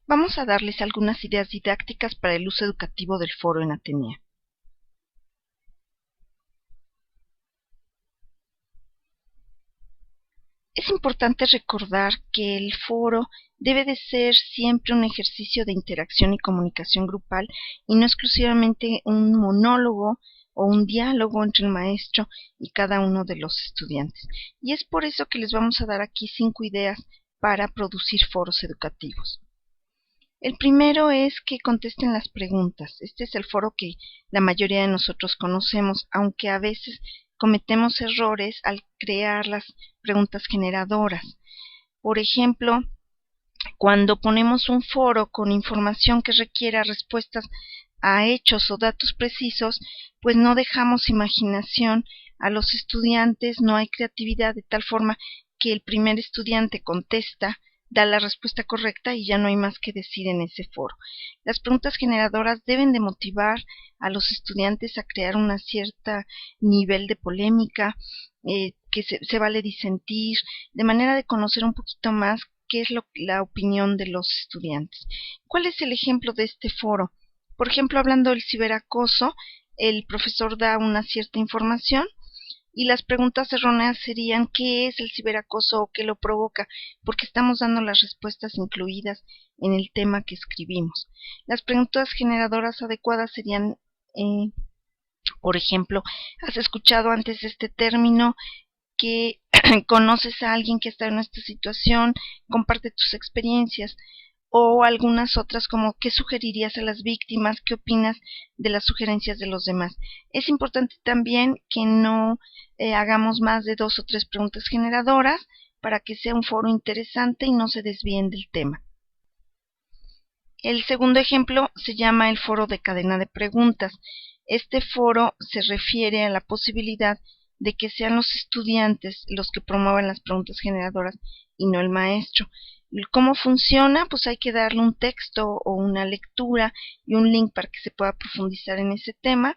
Vamos a darles algunas ideas didácticas para el uso educativo del foro en Atenea. Es importante recordar que el foro debe de ser siempre un ejercicio de interacción y comunicación grupal y no exclusivamente un monólogo o un diálogo entre el maestro y cada uno de los estudiantes. Y es por eso que les vamos a dar aquí 5 ideas para producir foros educativos. El primero es que contesten las preguntas. Este es el foro que la mayoría de nosotros conocemos, aunque a veces cometemos errores al crear las preguntas generadoras. Por ejemplo, cuando ponemos un foro con información que requiera respuestas a hechos o datos precisos, pues no dejamos imaginación a los estudiantes, no hay creatividad, de tal forma que el primer estudiante contesta, da la respuesta correcta y ya no hay más que decir en ese foro. Las preguntas generadoras deben de motivar a los estudiantes a crear un cierto nivel de polémica, que se vale disentir, de manera de conocer un poquito más qué es la opinión de los estudiantes. ¿Cuál es el ejemplo de este foro? Por ejemplo, hablando del ciberacoso, el profesor da una cierta información y las preguntas erróneas serían ¿qué es el ciberacoso o qué lo provoca? Porque estamos dando las respuestas incluidas en el tema que escribimos. Las preguntas generadoras adecuadas serían, por ejemplo, ¿has escuchado antes este término? Que conoces a alguien que está en esta situación, comparte tus experiencias, o algunas otras como ¿qué sugerirías a las víctimas? ¿Qué opinas de las sugerencias de los demás? Es importante también que no hagamos más de 2 o 3 preguntas generadoras para que sea un foro interesante y no se desvíen del tema. El segundo ejemplo se llama el foro de cadena de preguntas. Este foro se refiere a la posibilidad de que sean los estudiantes los que promuevan las preguntas generadoras y no el maestro. ¿Cómo funciona? Pues hay que darle un texto o una lectura y un link para que se pueda profundizar en ese tema.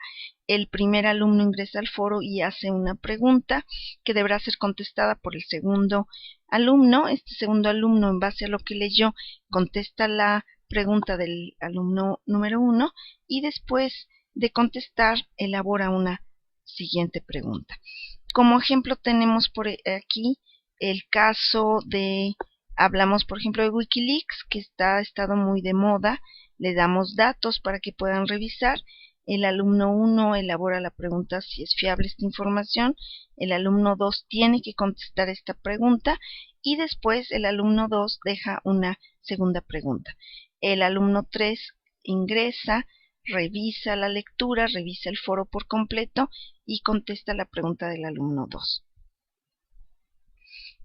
El primer alumno ingresa al foro y hace una pregunta que deberá ser contestada por el segundo alumno. Este segundo alumno, en base a lo que leyó, contesta la pregunta del alumno número 1 y después de contestar elabora una siguiente pregunta. Como ejemplo tenemos por aquí el caso de, hablamos por ejemplo de Wikileaks, que ha estado muy de moda, le damos datos para que puedan revisar. El alumno 1 elabora la pregunta si es fiable esta información, el alumno 2 tiene que contestar esta pregunta y después el alumno 2 deja una segunda pregunta. El alumno 3 ingresa, revisa la lectura, revisa el foro por completo y contesta la pregunta del alumno 2.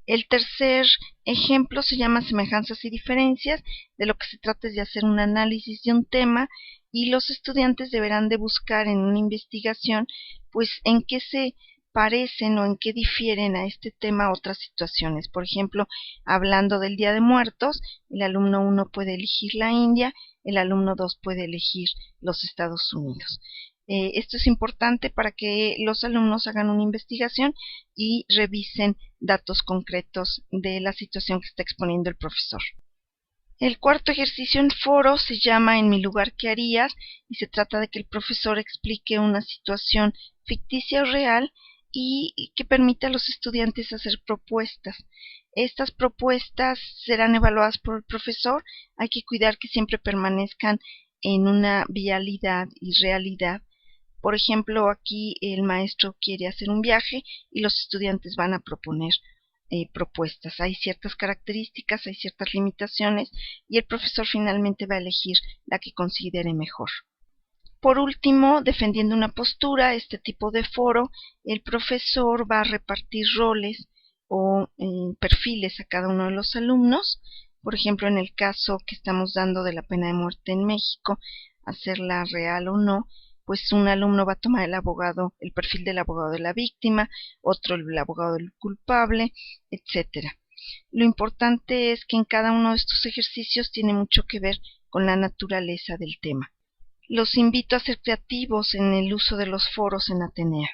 El tercer ejemplo se llama semejanzas y diferencias. De lo que se trata es de hacer un análisis de un tema y los estudiantes deberán de buscar en una investigación pues en qué se parecen o en qué difieren a este tema otras situaciones. Por ejemplo, hablando del Día de Muertos, el alumno 1 puede elegir la India, el alumno 2 puede elegir los Estados Unidos. Esto es importante para que los alumnos hagan una investigación y revisen datos concretos de la situación que está exponiendo el profesor. El cuarto ejercicio en foro se llama En mi lugar, ¿qué harías? Y se trata de que el profesor explique una situación ficticia o real y que permita a los estudiantes hacer propuestas. Estas propuestas serán evaluadas por el profesor. Hay que cuidar que siempre permanezcan en una vialidad y realidad. Por ejemplo, aquí el maestro quiere hacer un viaje y los estudiantes van a proponer propuestas. Hay ciertas características, hay ciertas limitaciones y el profesor finalmente va a elegir la que considere mejor. Por último, defendiendo una postura, este tipo de foro, el profesor va a repartir roles o perfiles a cada uno de los alumnos. Por ejemplo, en el caso que estamos dando de la pena de muerte en México, hacerla real o no, pues un alumno va a tomar el perfil del abogado de la víctima, otro el abogado del culpable, etcétera. Lo importante es que en cada uno de estos ejercicios tiene mucho que ver con la naturaleza del tema. Los invito a ser creativos en el uso de los foros en Atenea.